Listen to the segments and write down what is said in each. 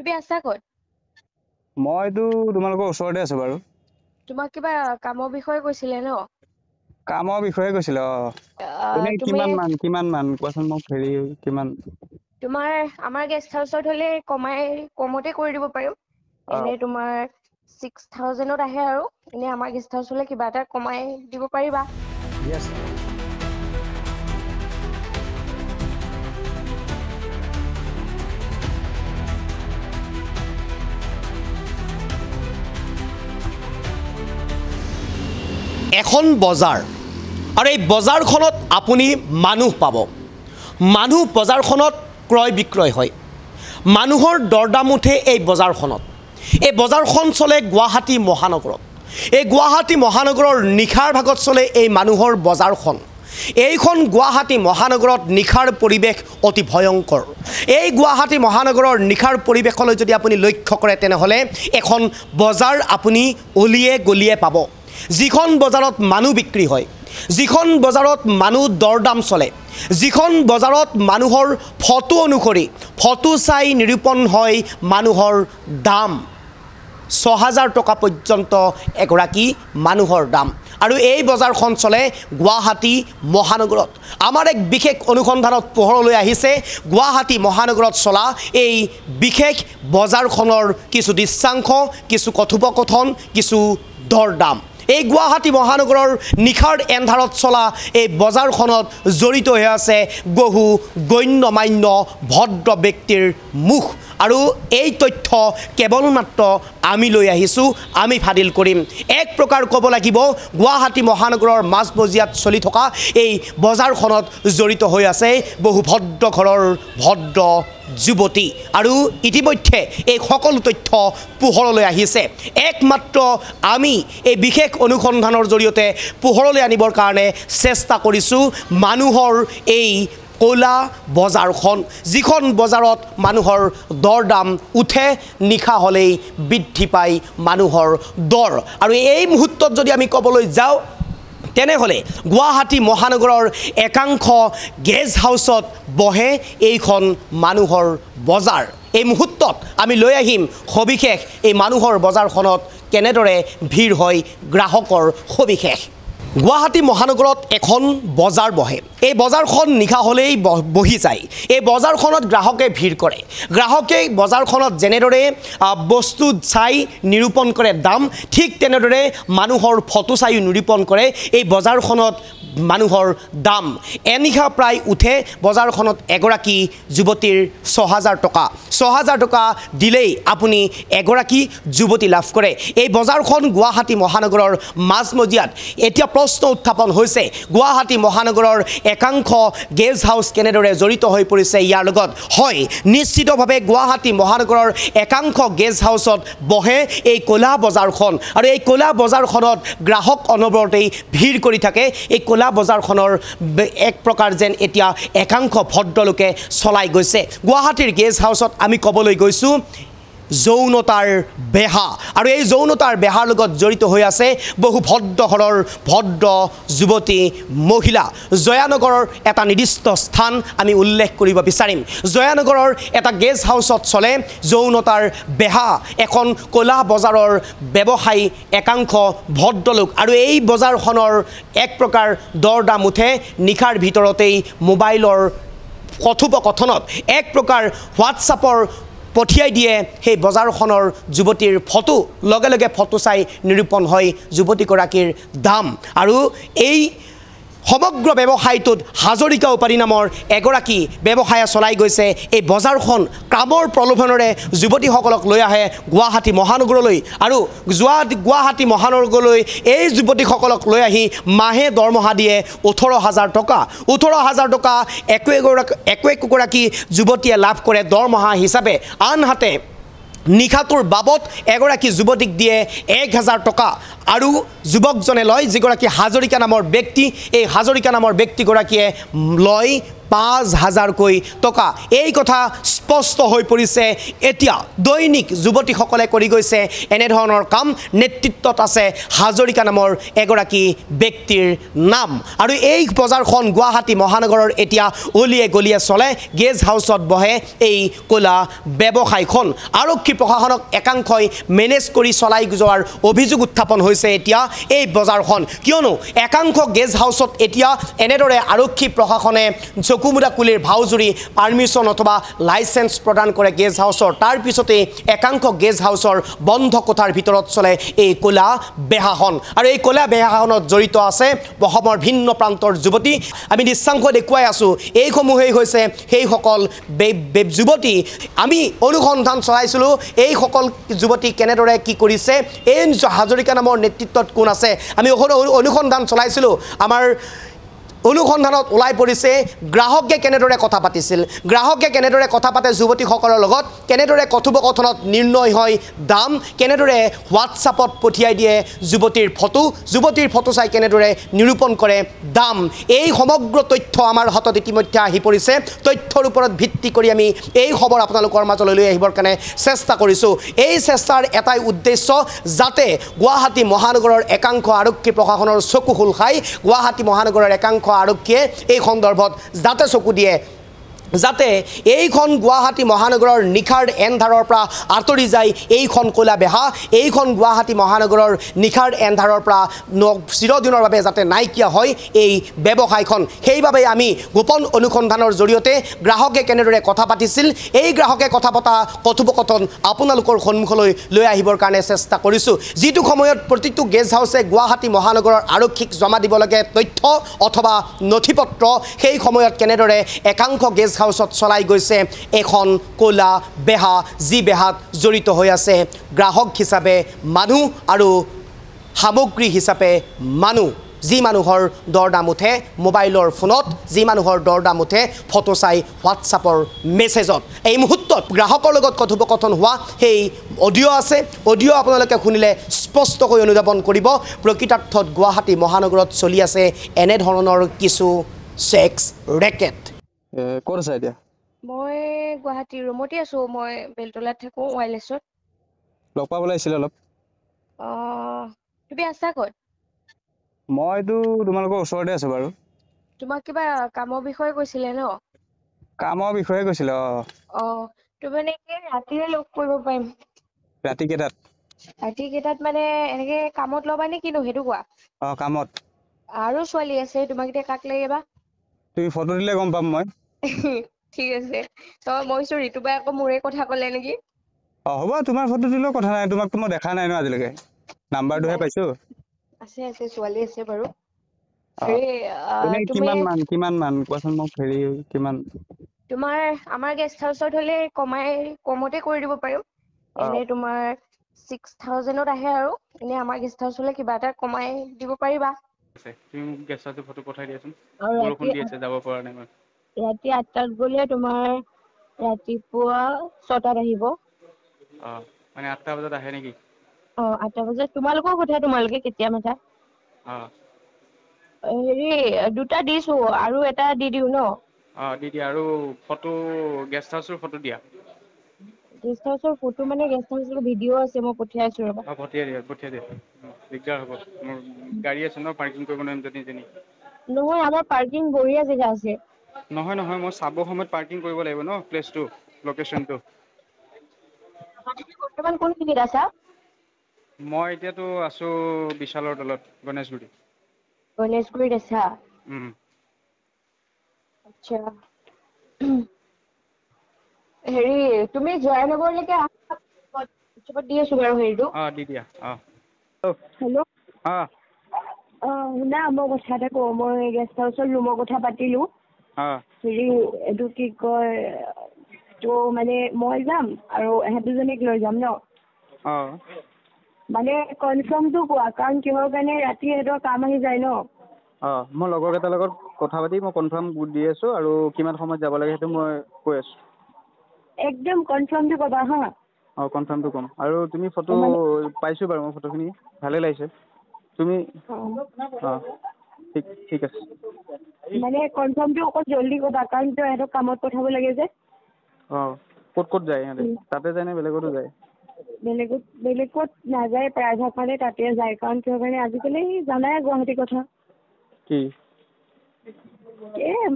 তুমি আছা ক'ত? মইতো তোমালোকৰ ওচৰতে আছো বাৰু। তোমাক কিবা কামৰ বিষয়ে কৈছিলে ন? কামৰ বিষয়ে কৈছিলে এনে তুমি কিমান মান কোৱাচোন মোক কিমান? তোমাৰ আমাৰ গেষ্ট হাউচত হ'লে কমতে কৰি দিব পাৰিম। এনে তোমাৰ 6,000ত আহে আৰু এনে আমাৰ গেষ্ট হাউচ হ'লে কিবা এটা কমাই দিব পাৰিবা। ইয়েছ। এখন বজাৰ আৰু এই বজাৰখনত আপুনি মানুহ পাব। মানুহ বজাৰখনত ক্ৰয় বিক্ৰয় হয়। মানুহৰ দৰদাম উঠে এই বজাৰখনত। এই বজাৰখন চলে গুৱাহাটী মহানগৰত। এই গুৱাহাটী মহানগৰৰ নিশাৰ ভাগত চলে এই মানুহৰ বজাৰখন। এইখন গুৱাহাটী মহানগৰত নিশাৰ পৰিৱেশ অতি ভয়ংকৰ। এই গুৱাহাটী মহানগৰৰ নিশাৰ পৰিৱেশলৈ যদি আপুনি লক্ষ্য কৰে তেনেহ'লে এখন বজাৰ আপুনি অলিয়ে গলিয়ে পাব। যিখন বজাৰত মানুহ বিক্ৰী হয়, যিখন বজাৰত মানুহ দৰদাম চলে, যিখন বজাৰত মানুহৰ ফটো অনুসৰি ফটো চাই নিৰূপণ হয় মানুহৰ দাম। 6,000 টকা পৰ্যন্ত এগৰাকী মানুহৰ দাম। আৰু এই বজাৰখন চলে গুৱাহাটী মহানগৰত। আমাৰ এক বিশেষ অনুসন্ধানত পোহৰলৈ আহিছে গুৱাহাটী মহানগৰত চলা এই বিশেষ বজাৰখনৰ কিছু দৃশ্যাংশ, কিছু কথোপকথন, কিছু দৰদাম। এই গুৱাহাটী মহানগৰৰ নিশাৰ এন্ধাৰত চলা এই বজাৰখনত জড়িত হৈ আছে বহু গণ্যমান্য ভদ্ৰ ব্যক্তিৰ মুখ। আৰু এই তথ্য কেৱল মাত্ৰ আমি লৈ আহিছোঁ, আমি ফাদিল কৰিম। এক প্ৰকাৰ ক'ব লাগিব গুৱাহাটী মহানগৰৰ মাজমজিয়াত চলি থকা এই বজাৰখনত জড়িত হৈ আছে বহু ভদ্ৰ ঘৰৰ ভদ্ৰ যুৱতী। আৰু ইতিমধ্যে এই সকলো তথ্য পোহৰলৈ আহিছে। একমাত্ৰ আমি এই বিশেষ অনুসন্ধানৰ জৰিয়তে পোহৰলৈ আনিবৰ কাৰণে চেষ্টা কৰিছোঁ মানুহৰ এই ক'লা বজাৰখন, যিখন বজাৰত মানুহৰ দৰদাম উঠে, নিশা হ'লেই বৃদ্ধি পায় মানুহৰ দৰ। আৰু এই মুহূৰ্তত যদি আমি ক'বলৈ যাওঁ তেনেহ'লে গুৱাহাটী মহানগৰৰ একাংশ গেষ্ট হাউচত বহে এইখন মানুহৰ বজাৰ। এই মুহূৰ্তত আমি লৈ আহিম সবিশেষ এই মানুহৰ বজাৰখনত কেনেদৰে ভিৰ হয় গ্ৰাহকৰ সবিশেষ। গুৱাহাটী মহানগৰত এখন বজাৰ বহে। এই বজাৰখন নিশা হ'লেই বহি যায়। এই বজাৰখনত গ্ৰাহকে ভিৰ কৰে। গ্ৰাহকে বজাৰখনত যেনেদৰে বস্তু চাই নিৰূপণ কৰে দাম, ঠিক তেনেদৰে মানুহৰ ফটো চাই নিৰূপণ কৰে এই বজাৰখনত মানুহৰ দাম। এনিশা প্ৰায় উঠে বজাৰখনত এগৰাকী যুৱতীৰ 6,000 টকা। 6,000 টকা দিলেই আপুনি এগৰাকী যুৱতী লাভ কৰে। এই বজাৰখন গুৱাহাটী মহানগৰৰ মাজমজিয়াত। এতিয়া প্ৰশ্ন উত্থাপন হৈছে গুৱাহাটী মহানগৰৰ একাংশ গেষ্ট হাউচ কেনেদৰে জড়িত হৈ পৰিছে ইয়াৰ লগত। হয়, নিশ্চিতভাৱে গুৱাহাটী মহানগৰৰ একাংশ গেষ্ট হাউচত বহে এই ক'লা বজাৰখন। আৰু এই ক'লা বজাৰখনত গ্ৰাহক অনবৰতেই ভিৰ কৰি থাকে। এই ক'লা বজাৰখনৰ এক প্ৰকাৰ যেন এতিয়া একাংশ ভদ্ৰলোকে চলাই গৈছে। গুৱাহাটীৰ গেষ্ট হাউচত আমি ক'বলৈ গৈছোঁ যৌনতাৰ বেহা। আৰু এই যৌনতাৰ বেহাৰ লগত জড়িত হৈ আছে বহু ভদ্ৰ ঘৰৰ ভদ্ৰ যুৱতী মহিলা। জয়ানগৰৰ এটা নিৰ্দিষ্ট স্থান আমি উল্লেখ কৰিব বিচাৰিম। জয়ানগৰৰ এটা গেষ্ট হাউচত চলে যৌনতাৰ বেহা। এখন ক'লা বজাৰৰ ব্যৱসায়ী একাংশ ভদ্ৰলোক। আৰু এই বজাৰখনৰ এক প্ৰকাৰ দৰদাম উঠে নিশাৰ ভিতৰতেই মোবাইলৰ কথোপকথনত। এক প্ৰকাৰ হোৱাটছআপৰ পঠিয়াই দিয়ে সেই বজাৰখনৰ যুৱতীৰ ফটো, লগে লগে ফটো চাই নিৰূপণ হয় যুৱতীগৰাকীৰ দাম। আৰু এই সমগ্ৰ ব্যৱসায়টোত হাজৰিকা উপাধি নামৰ এগৰাকী ব্যৱসায়ে চলাই গৈছে এই বজাৰখন। কামৰ প্ৰলোভনেৰে যুৱতীসকলক লৈ আহে গুৱাহাটী মহানগৰলৈ। আৰু গুৱাহাটী মহানগৰলৈ এই যুৱতীসকলক লৈ আহি মাহে দৰমহা দিয়ে 18,000 টকা। 18,000 টকা একোগৰাকী যুৱতীয়ে লাভ কৰে দৰমহা হিচাপে। আনহাতে নিশাটোৰ বাবদ এগৰাকী যুৱতীক দিয়ে 1,000 টকা। আৰু যুৱকজনে লয়, যিগৰাকী হাজৰিকা নামৰ ব্যক্তি, এই হাজৰিকা নামৰ ব্যক্তিগৰাকীয়ে লয় 5,000কৈ টকা। এই কথা স্পষ্ট হৈ পৰিছে এতিয়া দৈনিক যুৱতীসকলে কৰি গৈছে এনেধৰণৰ কাম নেতৃত্বত আছে হাজৰিকা নামৰ এগৰাকী ব্যক্তিৰ নাম আৰু এই বজাৰখন গুৱাহাটী মহানগৰৰ এতিয়া অলিয়ে গলিয়ে চলে গেষ্ট হাউচত বহে এই কলা ব্যৱসায়খন আৰক্ষী প্ৰশাসনক একাংশই মেনেজ কৰি চলাই যোৱাৰ অভিযোগ উত্থাপন হৈছে এতিয়া এই বজাৰখন কিয়নো একাংশ গেষ্ট হাউচত এতিয়া এনেদৰে আৰক্ষী প্ৰশাসনে চকুমুদা কুলিৰ ভাওজুৰি পাৰ্মিশ্যন অথবা লাইচেন্স প্ৰদান কৰে গেষ্ট হাউচৰ তাৰ পিছতে একাংশ গেষ্ট হাউচৰ বন্ধ কোঠাৰ ভিতৰত চলে এই কলা বেহাখন আৰু এই কলা বেহাখনত জড়িত আছে অসমৰ ভিন্ন প্ৰান্তৰ যুৱতী আমি নিশ্চাংক দেখুৱাই আছো এইসমূহেই হৈছে সেইসকল যুৱতী আমি অনুসন্ধান চলাইছিলো এইসকল যুৱতী কেনেদৰে কি কৰিছে এই হাজৰিকা নামৰ নেতৃত্বত কোন আছে আমি অনুসন্ধান চলাইছিলো আমাৰ অনুসন্ধানত ওলাই পৰিছে গ্ৰাহকে কেনেদৰে কথা পাতিছিল গ্ৰাহকে কেনেদৰে কথা পাতে যুৱতীসকলৰ লগত কেনেদৰে কথোপকথনত নিৰ্ণয় হয় দাম কেনেদৰে হোৱাটছআপত পঠিয়াই দিয়ে যুৱতীৰ ফটো চাই কেনেদৰে নিৰূপণ কৰে দাম এই সমগ্ৰ তথ্য আমাৰ হাতত ইতিমধ্যে আহি পৰিছে তথ্যৰ ওপৰত ভিত্তি কৰি আমি এই খবৰ আপোনালোকৰ মাজলৈ লৈ আহিবৰ কাৰণে চেষ্টা কৰিছোঁ এই চেষ্টাৰ এটাই উদ্দেশ্য যাতে গুৱাহাটী মহানগৰৰ একাংশ আৰক্ষী প্ৰশাসনৰ চকু খোল খাই গুৱাহাটী মহানগৰৰ একাংশ আৰক্ষীয়ে এই সন্দৰ্ভত যাতে চকু দিয়ে যাতে এইখন গুৱাহাটী মহানগৰৰ নিখাৰ এন্ধাৰৰ পৰা আঁতৰি যায় এইখন কলা বেহা এইখন গুৱাহাটী মহানগৰৰ নিখাৰ এন্ধাৰৰ পৰা চিৰদিনৰ বাবে যাতে নাইকিয়া হয় এই ব্যৱসায়খন সেইবাবে আমি গোপন অনুসন্ধানৰ জৰিয়তে গ্ৰাহকে কেনেদৰে কথা পাতিছিল এই গ্ৰাহকে কথা পতা কথোপকথন আপোনালোকৰ সন্মুখলৈ লৈ আহিবৰ কাৰণে চেষ্টা কৰিছোঁ যিটো সময়ত প্ৰতিটো গেষ্ট হাউচে গুৱাহাটী মহানগৰৰ আৰক্ষীক জমা দিব লাগে তথ্য অথবা নথিপত্ৰ সেই সময়ত কেনেদৰে একাংশ গেষ্ট হাউচত চলাই গৈছে এখন কলা বেহা যি বেহাত জড়িত হৈ আছে গ্ৰাহক হিচাপে মানুহ আৰু সামগ্ৰী হিচাপে মানুহ যি মানুহৰ দৰদাম উঠে মোবাইলৰ ফোনত যি মানুহৰ দৰদাম উঠে ফটো চাই হোৱাটছআপৰ মেছেজত এই মুহূৰ্তত গ্ৰাহকৰ লগত কথোপকথন হোৱা সেই অডিঅ' আছে অডিঅ' আপোনালোকে শুনিলে স্পষ্টকৈ অনুধাৱন কৰিব প্ৰকৃতাৰ্থত গুৱাহাটী মহানগৰত চলি আছে এনেধৰণৰ কিছু ছেক্স ৰেকেট ক'ত আছা এতিয়া মই গুৱাহাটীৰ ৰুমতে আছো মই বেলতলাত থাকো ৱাইলেছত লগ পাবলৈ আহিছিলে অলপ তুমি আছা ক'ত মইতো তোমালোকৰ ওচৰতে আছো বাৰু তোমাক কিবা কামৰ বিষয়ে কৈছিলে ন কামৰ বিষয়ে কৈছিলে তুমি মানে কি ৰাতিৰে লগ কৰিব পাৰিম ৰাতি কেইটাত মানে এনেকে কামত ল'বা নে কিনো সেইটো কোৱা কামত আৰু ছোৱালী আছে তোমাক এতিয়া কাক লাগে বা তুমি ফটো দিলে গম পাম মই ঠিক আছে মই ঋতুবাই আকৌ মোৰে কথা ক'লে নেকি হ'ব তোমাৰ ফটো দিলেও কথা নাই তোমাকতো মই দেখা নাই ন আজিলৈকে নাম্বাৰটোহে পাইছো আছে ছোৱালী আছে বাৰু কিমান মান কোৱাচোন মোক কিমান তোমাৰ আমাৰ গেষ্ট হাউচত হলে কমতে কৰি দিব পাৰিম এনে তোমাৰ 6,000ত আহে আৰু এনে আমাৰ গেষ্ট হাউচ হলে কিবা এটা কমাই দিব পাৰিবা তুমি মোক গেষ্ট হাউচৰ ফটো পঠাই দিয়াচোন বৰষুণ দি আছে যাব পৰা নাই মই ৰাতি 8টাত গ'লে তোমাৰ ৰাতিপুৱা 6টাত আহিব মানে 8টা বজাত আহে নেকি 8টা বজাত তোমালোকৰ কথা তোমালোকে কেতিয়া মাতা দুটা দিছো আৰু এটা দি দিও ন দি দিয়া আৰু ফটো গেষ্ট হাউচৰ ফটো দিয়া গেষ্ট হাউচৰ ফটো মানে গেষ্ট হাউচৰ ভিডিঅ' আছে মই পঠিয়াইছো ৰবা পঠিয়াই দিয়া দিগদাৰ হ'ব মোৰ গাড়ী আছে ন পাৰ্কিং কৰিব নোৱাৰিম যেনি নহয় আমাৰ পাৰ্কিং বঢ়িয়া জেগা আছে নহয় মই চাব সময়ত পাৰ্কিং কৰিব লাগিব ন প্লেচটো লোকেশ্যনটো বৰ্তমান কোনখিনিত আছা মই এতিয়াতো আছো বিশালৰ তলত গণেশগুৰিত আছা আচ্ছা তুমি জয়ানগৰলৈকে আহা দি আছো বাৰু হেৰিটো দি দিয়া হেল্ল' শুনা মই কথা এটা কওঁ মই গেষ্ট হাউচৰ ৰুমৰ কথা পাতিলো এইটো কি কয় তো মানে মই যাম আৰু এহেঁত দুজনীক লৈ যাম ন মানে কনফাৰ্মটো কোৱা কাৰণ কিহৰ কাৰণে ৰাতি সিহঁতৰ কাম আহি যায় ন মই লগৰ কেইটাৰ লগত কথা পাতি মই কনফাৰ্ম দি আছো আৰু কিমান সময়ত যাব লাগে সেইটো মই কৈ আছো একদম কনফাৰ্মটো ক'বা হা কনফাৰ্মটো ক'ম আৰু তুমি ফটো পাইছো বাৰু মই ফটোখিনি ভালে লাগিছে তুমি ঠিক আছে মানে কনফাৰ্মটো অকণ জল্দি ক'বা কাৰণ তই ইহঁতক কামত পঠাব লাগে যে ক'ত যায় সিহঁতে? তাতে যায় নে বেলেগতো যায়? বেলেগত নাযায়, প্ৰায়ভাগ মানে তাতে যায়। কাৰণ কিয় কাৰণে আজিকালি জানাই গুৱাহাটীৰ কথা। কি?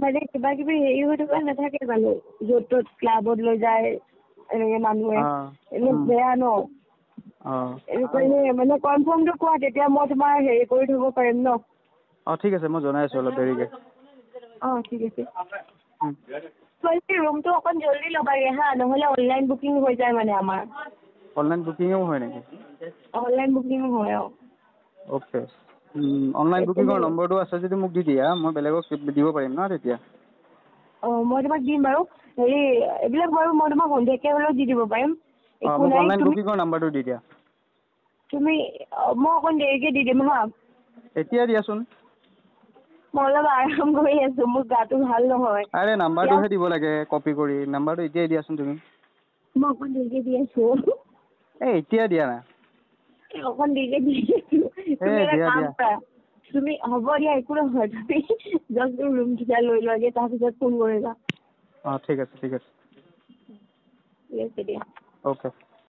মানে কিবা কিবি হেৰি হৈ থকা নাথাকে জানো, য'ত ত'ত ক্লাবত লৈ যায় এনেকে মানুহে, এনে বেয়া ন। মানে কনফাৰ্মটো কোৱা, তেতিয়া মই তোমাৰ হেৰি কৰি থব পাৰিম ন। ঠিক আছে, মই জনাই আছোঁ অলপ দেৰিকে। ঠিক আছে। ৰুমটো অকণ জল্দি ল'বাগে হা, নহ'লে অনলাইন বুকিং হৈ যায় মানে আমাৰ। অনলাইন বুকিঙো হয় নেকি? অনলাইন বুকিং হয়, অ'কে। অনলাইন বুকিঙৰ নম্বৰটো আছে যদি মোক দি দিয়া, মই বেলেগক দিব পাৰিম ন তেতিয়া। মই তোমাক দিম বাৰু। হেৰি এইবিলাক বাৰু মই তোমাক সন্ধিয়াকৈ হ'লেও দি দিব পাৰিম। একো মোক নাই, অনলাইন বুকিঙৰ নাম্বাৰটো দি দিয়া। মই অকণ দেৰিকৈ দি দিম হা। এতিয়া দিয়াচোন। মই অলপ আৰাম কৰি আছোঁ, মোৰ গাটো ভাল নহয়। আৰে নাম্বাৰটোহে দিব লাগে কপি কৰি, নাম্বাৰটো এতিয়াই দিয়াচোন তুমি। মই অকণ দেৰিকৈ দি আছোঁ। এতিয়া দিয়া না। অকণ দেৰিকৈ দি আছোঁ। তুমি এটা দিয়া কাম দিয়া। কৰা, তুমি হ'ব দিয়া, একো নহয়, তুমি জাষ্ট ৰুমকেইটা লৈ লোৱাগে, তাৰপিছত ফোন কৰিবা। ঠিক আছে, ঠিক আছে। ঠিক আছে দিয়া। অ'কে।